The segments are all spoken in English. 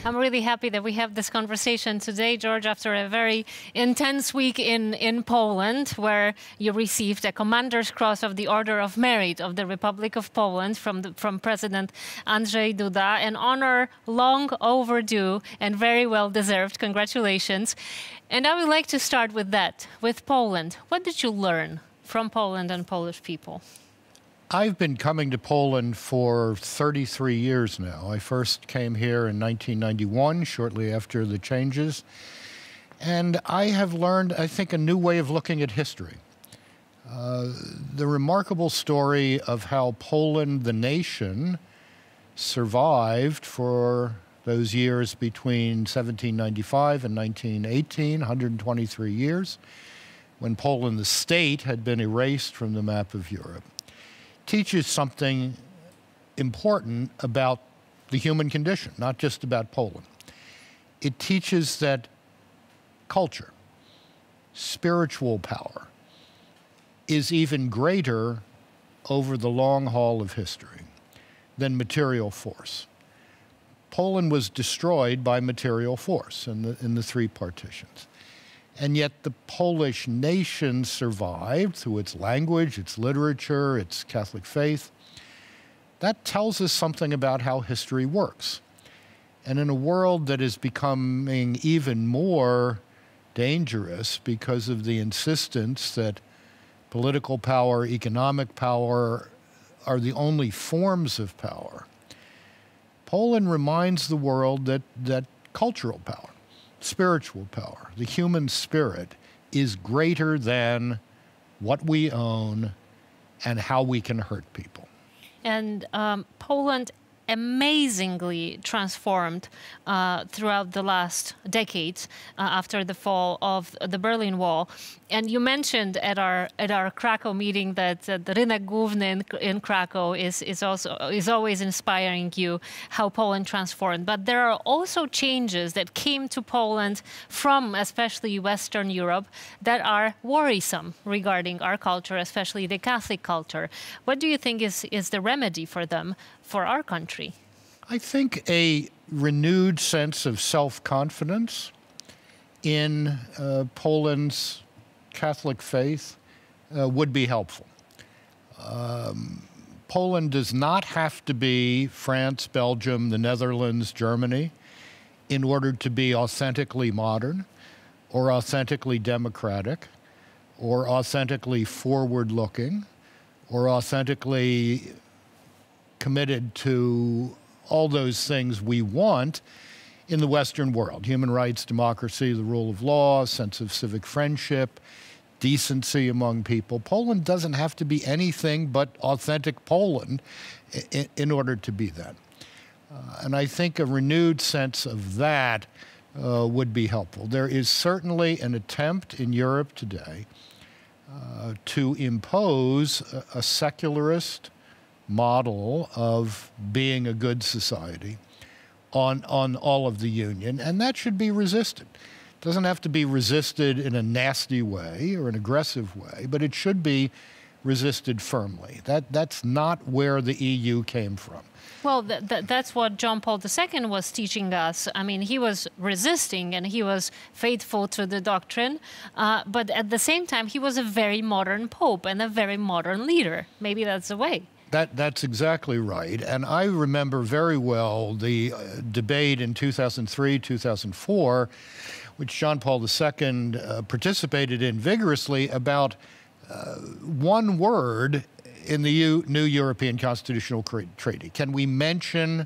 I'm really happy that we have this conversation today, George, after a very intense week in Poland, where you received a Commander's Cross of the Order of Merit of the Republic of Poland from President Andrzej Duda, an honor long overdue and very well deserved. Congratulations. And I would like to start with that, with Poland. What did you learn from Poland and Polish people? I've been coming to Poland for 33 years now. I first came here in 1991, shortly after the changes. And I have learned, I think, a new way of looking at history. The remarkable story of how Poland, the nation, survived for those years between 1795 and 1918, 123 years, when Poland, the state, had been erased from the map of Europe, teaches something important about the human condition, not just about Poland. It teaches that culture, spiritual power, is even greater over the long haul of history than material force. Poland was destroyed by material force in the three partitions. And yet the Polish nation survived through its language, its literature, its Catholic faith. That tells us something about how history works. And in a world that is becoming even more dangerous because of the insistence that political power, economic power are the only forms of power, Poland reminds the world that cultural power, spiritual power, the human spirit, is greater than what we own and how we can hurt people. And Poland amazingly transformed throughout the last decades after the fall of the Berlin Wall. And you mentioned at our Krakow meeting that the Rynek Główny in Krakow is always inspiring you how Poland transformed. But there are also changes that came to Poland from especially Western Europe that are worrisome regarding our culture, especially the Catholic culture. What do you think is the remedy for them for our country? I think a renewed sense of self-confidence in Poland's Catholic faith would be helpful. Poland does not have to be France, Belgium, the Netherlands, Germany in order to be authentically modern or authentically democratic or authentically forward-looking or authentically committed to all those things we want in the Western world: human rights, democracy, the rule of law, a sense of civic friendship, decency among people. Poland doesn't have to be anything but authentic Poland in order to be that. And I think a renewed sense of that would be helpful. There is certainly an attempt in Europe today to impose a secularist model of being a good society on all of the Union, and that should be resisted. It doesn't have to be resisted in a nasty way or an aggressive way, but it should be resisted firmly. That's not where the EU came from. Well, that's what John Paul II was teaching us. I mean, he was resisting and he was faithful to the doctrine, but at the same time, he was a very modern pope and a very modern leader. Maybe that's the way. That's exactly right. And I remember very well the debate in 2003, 2004, which John Paul II participated in vigorously about one word in the new European Constitutional Treaty. Can we mention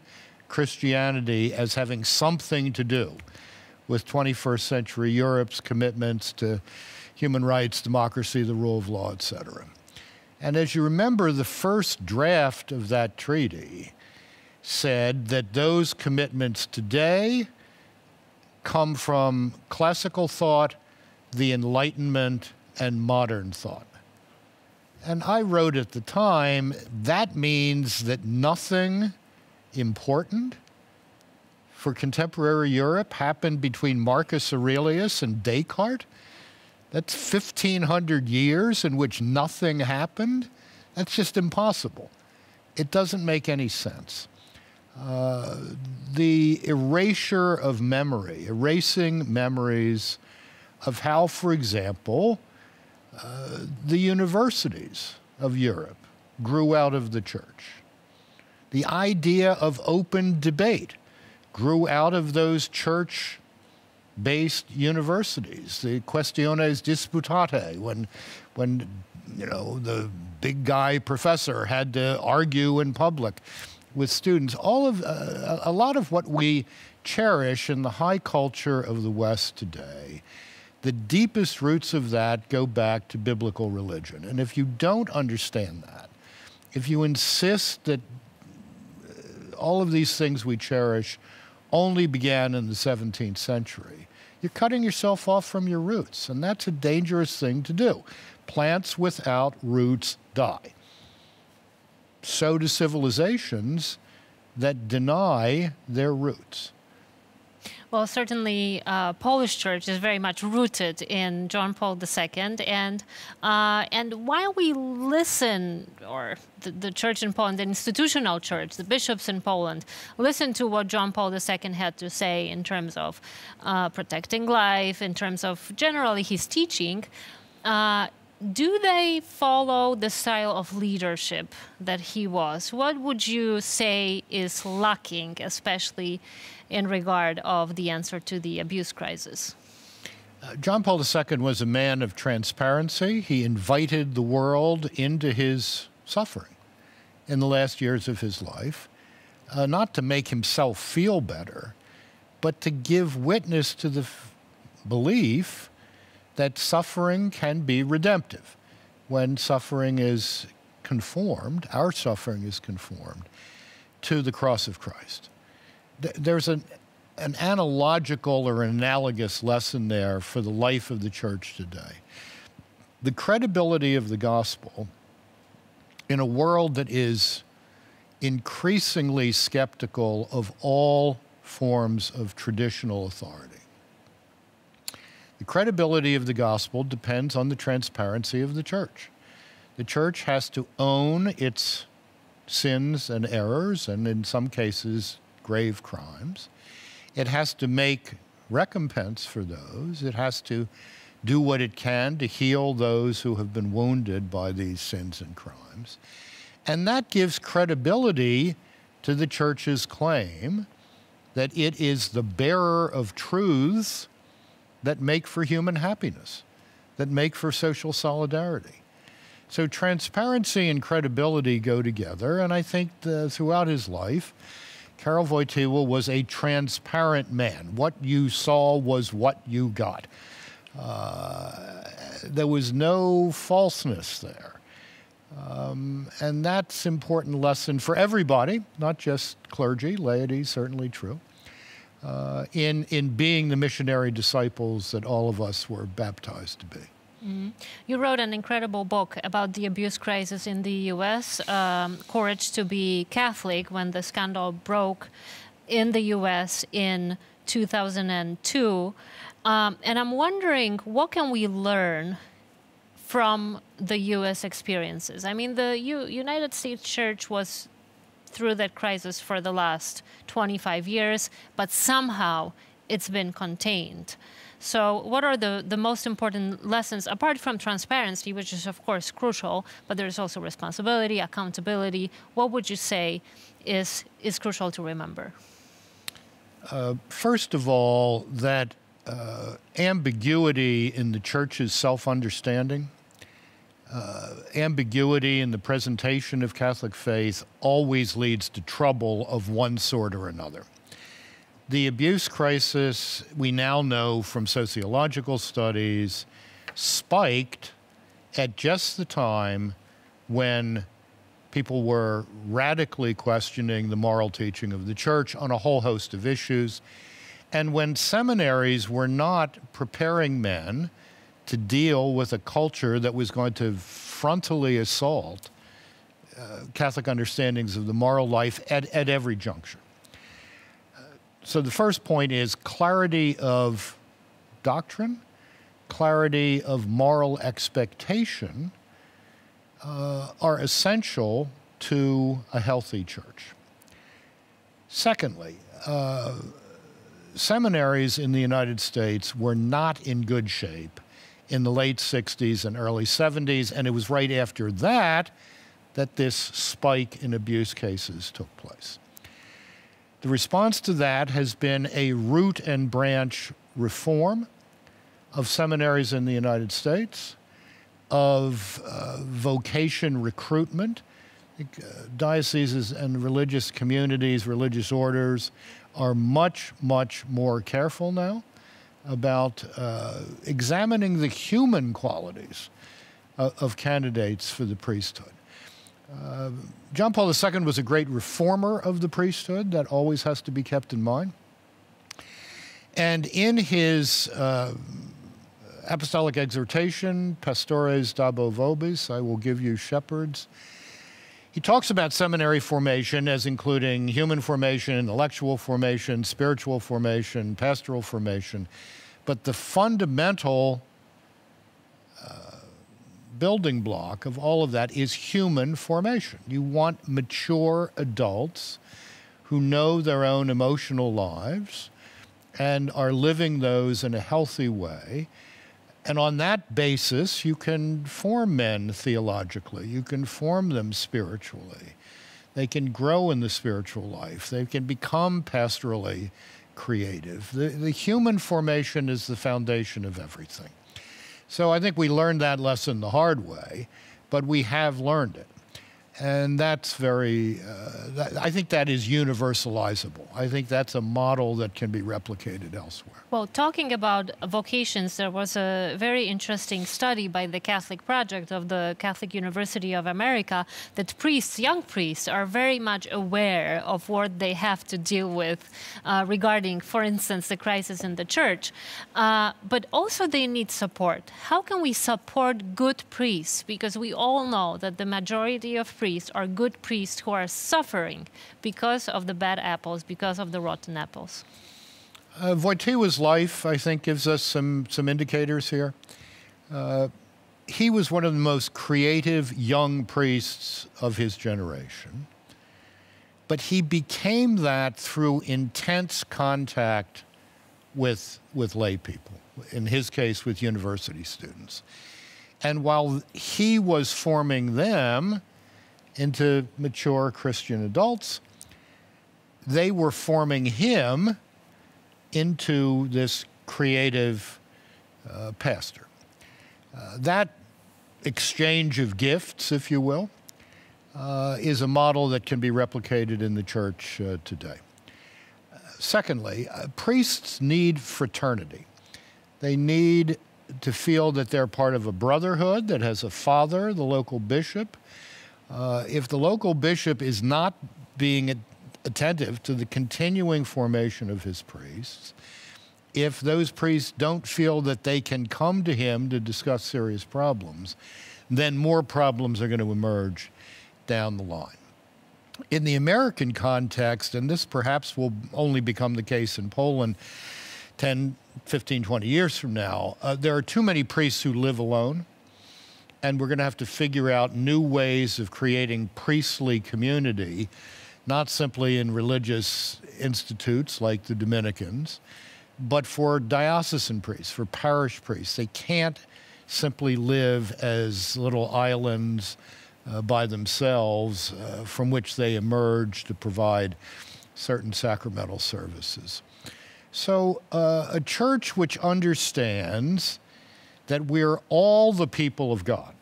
Christianity as having something to do with 21st century Europe's commitments to human rights, democracy, the rule of law, etc.? And as you remember, the first draft of that treaty said that those commitments today come from classical thought, the Enlightenment, and modern thought. And I wrote at the time, that means that nothing important for contemporary Europe happened between Marcus Aurelius and Descartes. That's 1,500 years in which nothing happened. That's just impossible. It doesn't make any sense. the erasure of memory, erasing memories of how, for example, the universities of Europe grew out of the church. The idea of open debate grew out of those church-based universities, the questiones disputate, when you know, the big guy professor had to argue in public with students. All of a lot of what we cherish in the high culture of the West today, the deepest roots of that go back to biblical religion. And if you don't understand that, if you insist that all of these things we cherish only began in the 17th century, you're cutting yourself off from your roots, and that's a dangerous thing to do. Plants without roots die. So do civilizations that deny their roots. Well, certainly, Polish Church is very much rooted in John Paul II, and while we listen, or the church in Poland, the institutional church, the bishops in Poland, listen to what John Paul II had to say in terms of protecting life, in terms of generally his teaching. Do they follow the style of leadership that he was? What would you say is lacking, especially in regard of the answer to the abuse crisis? John Paul II was a man of transparency. He invited the world into his suffering in the last years of his life, not to make himself feel better, but to give witness to the belief that suffering can be redemptive. When suffering is conformed, our suffering is conformed to the cross of Christ. There's an analogical or an analogous lesson there for the life of the church today. The credibility of the gospel in a world that is increasingly skeptical of all forms of traditional authority. The credibility of the gospel depends on the transparency of the church. The church has to own its sins and errors, and in some cases, grave crimes. It has to make recompense for those. It has to do what it can to heal those who have been wounded by these sins and crimes. And that gives credibility to the church's claim that it is the bearer of truths that make for human happiness, that make for social solidarity. So transparency and credibility go together, and I think throughout his life, Karol Wojtyła was a transparent man. What you saw was what you got. There was no falseness there. And that's an important lesson for everybody, not just clergy, laity, certainly true. In being the missionary disciples that all of us were baptized to be. Mm-hmm. You wrote an incredible book about the abuse crisis in the U.S., Courage to be Catholic, when the scandal broke in the U.S. in 2002. And I'm wondering, what can we learn from the U.S. experiences? I mean, the United States Church was through that crisis for the last 25 years, but somehow it's been contained. So what are the most important lessons, apart from transparency, which is of course crucial, but there's also responsibility, accountability. What would you say is crucial to remember? First of all, that ambiguity in the church's self-understanding, ambiguity in the presentation of Catholic faith always leads to trouble of one sort or another. The abuse crisis, we now know from sociological studies, spiked at just the time when people were radically questioning the moral teaching of the church on a whole host of issues, and when seminaries were not preparing men to deal with a culture that was going to frontally assault Catholic understandings of the moral life at every juncture. So the first point is clarity of doctrine, clarity of moral expectation are essential to a healthy church. Secondly, seminaries in the United States were not in good shape in the late 60s and early 70s, and it was right after that that this spike in abuse cases took place. The response to that has been a root and branch reform of seminaries in the United States, of vocation recruitment. Dioceses and religious communities, religious orders are much, much more careful now about examining the human qualities of candidates for the priesthood. John Paul II was a great reformer of the priesthood. That always has to be kept in mind. And in his apostolic exhortation, Pastores dabo vobis, I will give you shepherds, he talks about seminary formation as including human formation, intellectual formation, spiritual formation, pastoral formation. But the fundamental building block of all of that is human formation. You want mature adults who know their own emotional lives and are living those in a healthy way. And on that basis, you can form men theologically. You can form them spiritually. They can grow in the spiritual life. They can become pastorally creative. The human formation is the foundation of everything. So I think we learned that lesson the hard way, but we have learned it. And that's very, I think that is universalizable. I think that's a model that can be replicated elsewhere. Well, talking about vocations, there was a very interesting study by the Catholic Project of the Catholic University of America that priests, young priests, are very much aware of what they have to deal with regarding, for instance, the crisis in the church. But also they need support. How can we support good priests? Because we all know that the majority of priests are good priests who are suffering because of the bad apples, because of the rotten apples. Wojtyła's life, I think, gives us some indicators here. He was one of the most creative young priests of his generation, but he became that through intense contact with lay people, in his case with university students. And while he was forming them into mature Christian adults, they were forming him into this creative pastor. That exchange of gifts, if you will, is a model that can be replicated in the church today. Secondly, priests need fraternity. They need to feel that they're part of a brotherhood that has a father, the local bishop. If the local bishop is not being attentive to the continuing formation of his priests, if those priests don't feel that they can come to him to discuss serious problems, then more problems are going to emerge down the line. In the American context, and this perhaps will only become the case in Poland 10, 15, 20 years from now, there are too many priests who live alone, and we're going to have to figure out new ways of creating priestly community, not simply in religious institutes like the Dominicans, but for diocesan priests, for parish priests. They can't simply live as little islands by themselves from which they emerge to provide certain sacramental services. So a church which understands that we're all the people of God.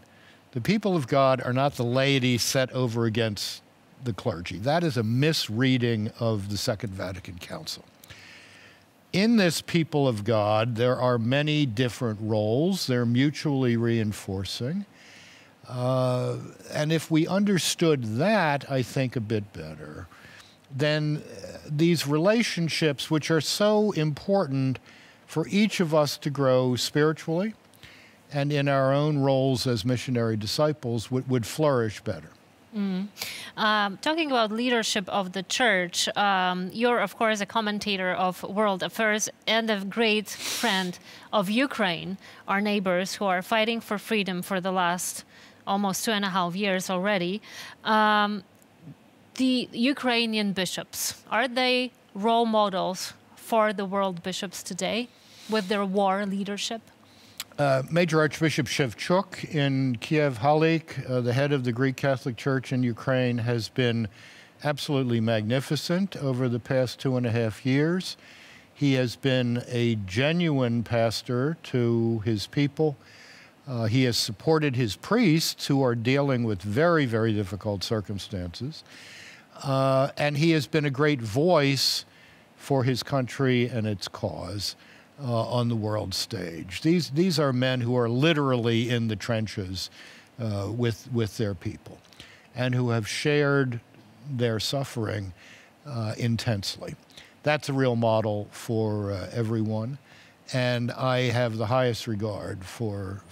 The people of God are not the laity set over against the clergy. That is a misreading of the Second Vatican Council. In this people of God, there are many different roles. They're mutually reinforcing. And if we understood that, I think, a bit better, then these relationships, which are so important for each of us to grow spiritually and in our own roles as missionary disciples, would flourish better. Talking about leadership of the church, you're, of course, a commentator of world affairs and a great friend of Ukraine, our neighbors who are fighting for freedom for the last almost 2.5 years already. The Ukrainian bishops, are they role models for the world bishops today with their war leadership? Major Archbishop Shevchuk in Kiev Halik, the head of the Greek Catholic Church in Ukraine, has been absolutely magnificent over the past 2.5 years. He has been a genuine pastor to his people. He has supported his priests who are dealing with very, very difficult circumstances. And he has been a great voice for his country and its cause on the world stage. These are men who are literally in the trenches with their people and who have shared their suffering intensely. That's a real model for everyone. And I have the highest regard for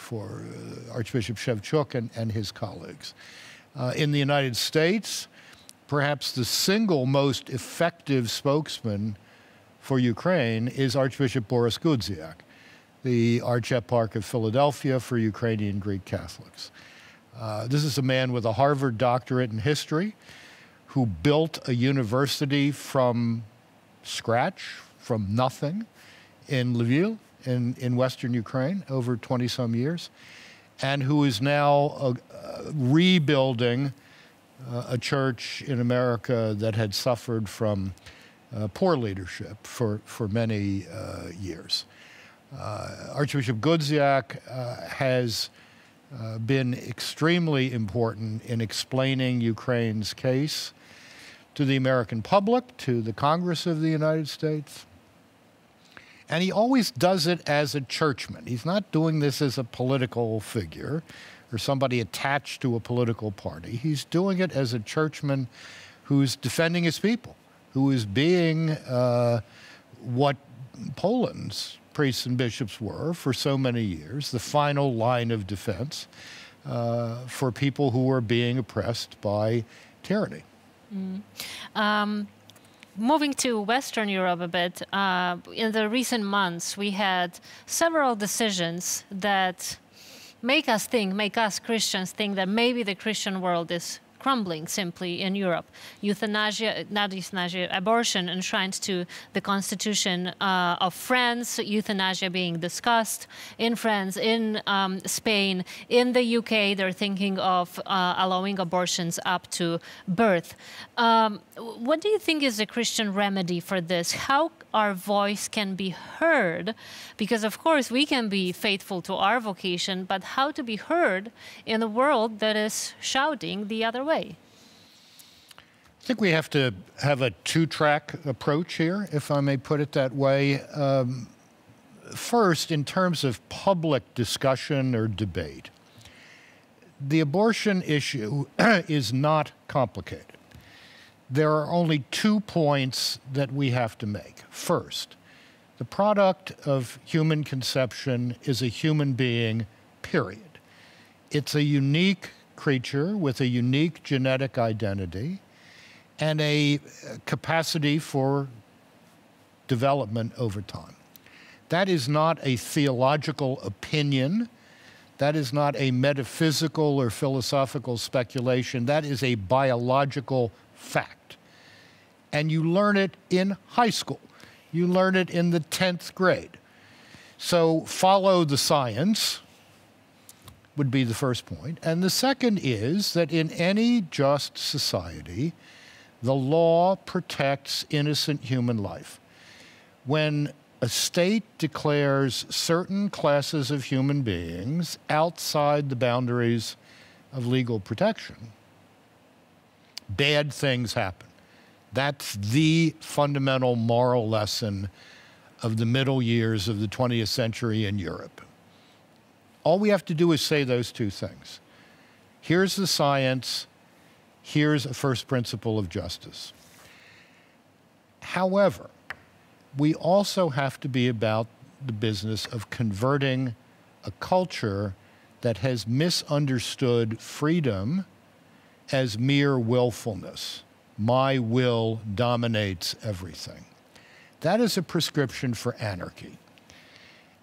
Archbishop Shevchuk and his colleagues. In the United States, perhaps the single most effective spokesman for Ukraine is Archbishop Boris Gudziak, the Archieparch of Philadelphia for Ukrainian Greek Catholics. This is a man with a Harvard doctorate in history who built a university from scratch, from nothing, in Lviv, in western Ukraine, over 20-some years, and who is now rebuilding a church in America that had suffered from poor leadership for many years. Archbishop Gudziak has been extremely important in explaining Ukraine's case to the American public, to the Congress of the United States. And he always does it as a churchman. He's not doing this as a political figure or somebody attached to a political party. He's doing it as a churchman who's defending his people, who is being what Poland's priests and bishops were for so many years, the final line of defense for people who were being oppressed by tyranny. Moving to Western Europe a bit, in the recent months, we had several decisions that make us Christians think that maybe the Christian world is crumbling simply in Europe. Abortion enshrined to the constitution of France, euthanasia being discussed in France, in Spain, in the UK, they're thinking of allowing abortions up to birth. What do you think is the Christian remedy for this? How our voice can be heard? Because of course we can be faithful to our vocation, but how to be heard in a world that is shouting the other way? I think we have to have a two-track approach here, if I may put it that way. First, in terms of public discussion or debate, the abortion issue is not complicated. There are only 2 points that we have to make. First, the product of human conception is a human being, period. It's a unique creature with a unique genetic identity and a capacity for development over time. That is not a theological opinion. That is not a metaphysical or philosophical speculation. That is a biological fact. And you learn it in high school. You learn it in the 10th grade. So follow the science would be the first point. And the second is that in any just society, the law protects innocent human life. When a state declares certain classes of human beings outside the boundaries of legal protection, bad things happen. That's the fundamental moral lesson of the middle years of the 20th century in Europe. All we have to do is say those 2 things. Here's the science. Here's a first principle of justice. However, we also have to be about the business of converting a culture that has misunderstood freedom as mere willfulness. My will dominates everything. That is a prescription for anarchy.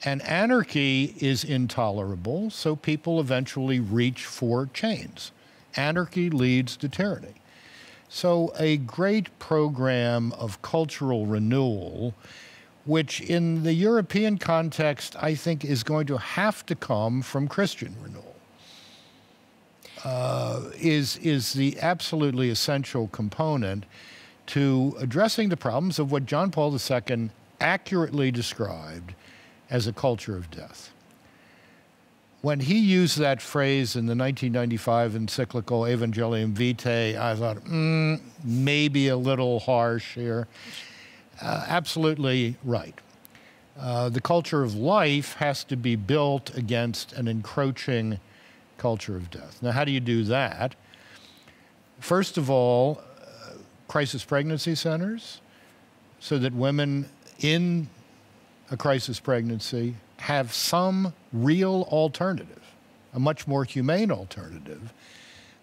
And anarchy is intolerable, so people eventually reach for chains. Anarchy leads to tyranny. So a great program of cultural renewal, which in the European context, I think is going to have to come from Christian renewal, is the absolutely essential component to addressing the problems of what John Paul II accurately described as a culture of death. When he used that phrase in the 1995 encyclical Evangelium Vitae, I thought, maybe a little harsh here. Absolutely right. The culture of life has to be built against an encroaching culture of death. Now, how do you do that? First of all, crisis pregnancy centers, so that women in a crisis pregnancy have some real alternative, a much more humane alternative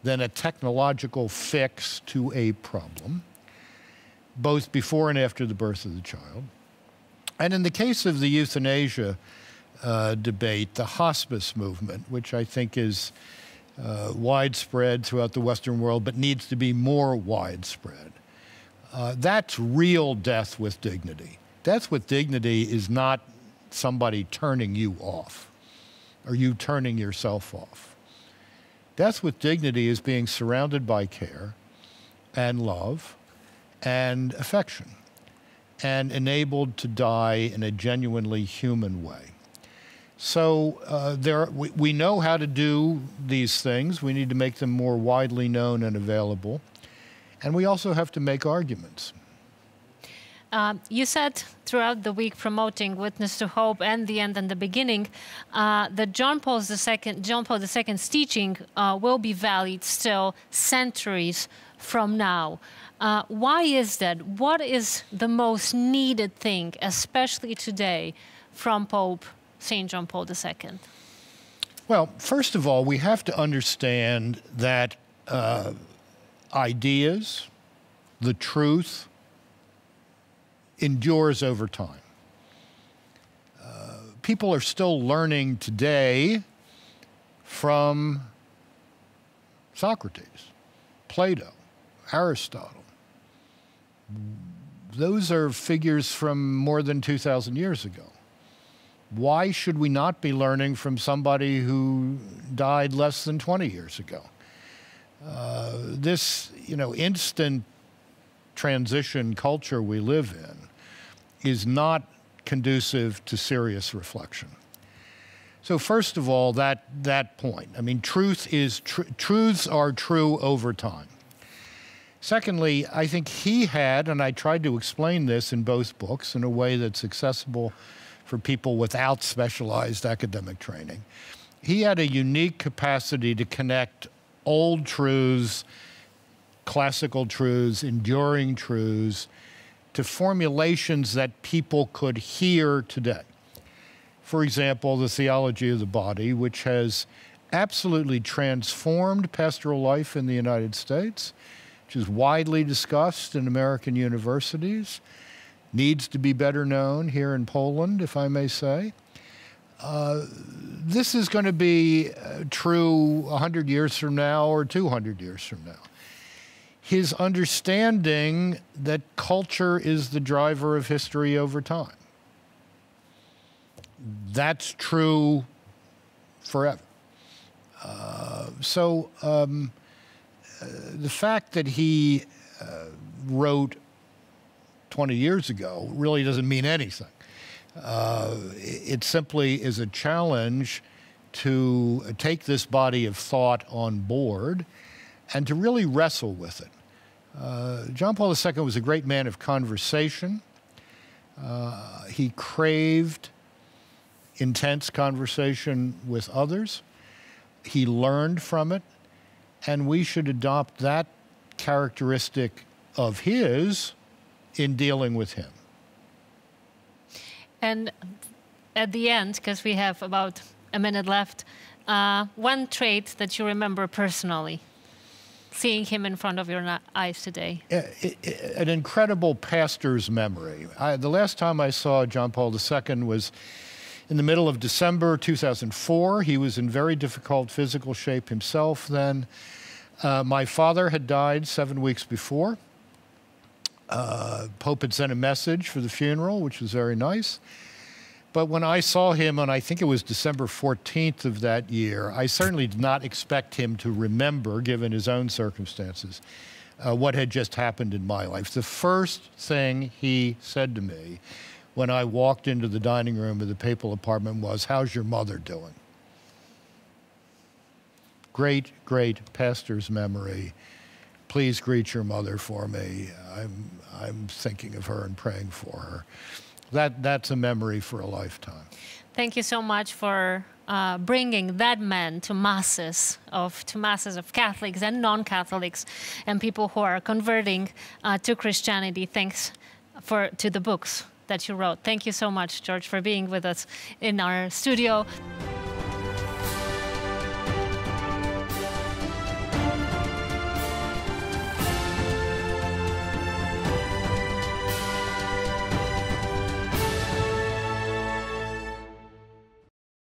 than a technological fix to a problem, both before and after the birth of the child. And in the case of the euthanasia debate, the hospice movement, which I think is widespread throughout the Western world, but needs to be more widespread. That's real death with dignity. Death with dignity is not somebody turning you off or you turning yourself off. Death with dignity is being surrounded by care and love and affection and enabled to die in a genuinely human way. So we know how to do these things. We need to make them more widely known and available. And we also have to make arguments. You said throughout the week, promoting Witness to Hope and the End and the Beginning, that John Paul II's teaching will be valid still centuries from now. Why is that? What is the most needed thing, especially today, from Pope St. John Paul II? Well, first of all, we have to understand that ideas, the truth, endures over time. People are still learning today from Socrates, Plato, Aristotle. Those are figures from more than 2,000 years ago. Why should we not be learning from somebody who died less than 20 years ago? This, instant transition culture we live in is not conducive to serious reflection. So first of all, that point. I mean, truths are true over time. Secondly, I think he had, and I tried to explain this in both books in a way that's accessible for people without specialized academic training. He had a unique capacity to connect old truths, classical truths, enduring truths, to formulations that people could hear today. For example, the theology of the body, which has absolutely transformed pastoral life in the United States, which is widely discussed in American universities, needs to be better known here in Poland, if I may say. This is going to be true 100 years from now or 200 years from now. His understanding that culture is the driver of history over time. That's true forever. The fact that he wrote 20 years ago really doesn't mean anything. It simply is a challenge to take this body of thought on board and to really wrestle with it. John Paul II was a great man of conversation. He craved intense conversation with others. He learned from it, and we should adopt that characteristic of his in dealing with him. And at the end, because we have about a minute left, one trait that you remember personally, seeing him in front of your eyes today. An incredible pastor's memory. The last time I saw John Paul II was in the middle of December 2004. He was in very difficult physical shape himself then. My father had died 7 weeks before. Pope had sent a message for the funeral, which was very nice. But when I saw him on, I think it was December 14th of that year, I certainly did not expect him to remember, given his own circumstances, what had just happened in my life. The first thing he said to me when I walked into the dining room of the papal apartment was, "How's your mother doing?" Great, great pastor's memory. Please greet your mother for me. I'm thinking of her and praying for her. That's a memory for a lifetime. Thank you so much for bringing that man to masses of Catholics and non-Catholics and people who are converting to Christianity. Thanks to the books that you wrote. Thank you so much, George, for being with us in our studio.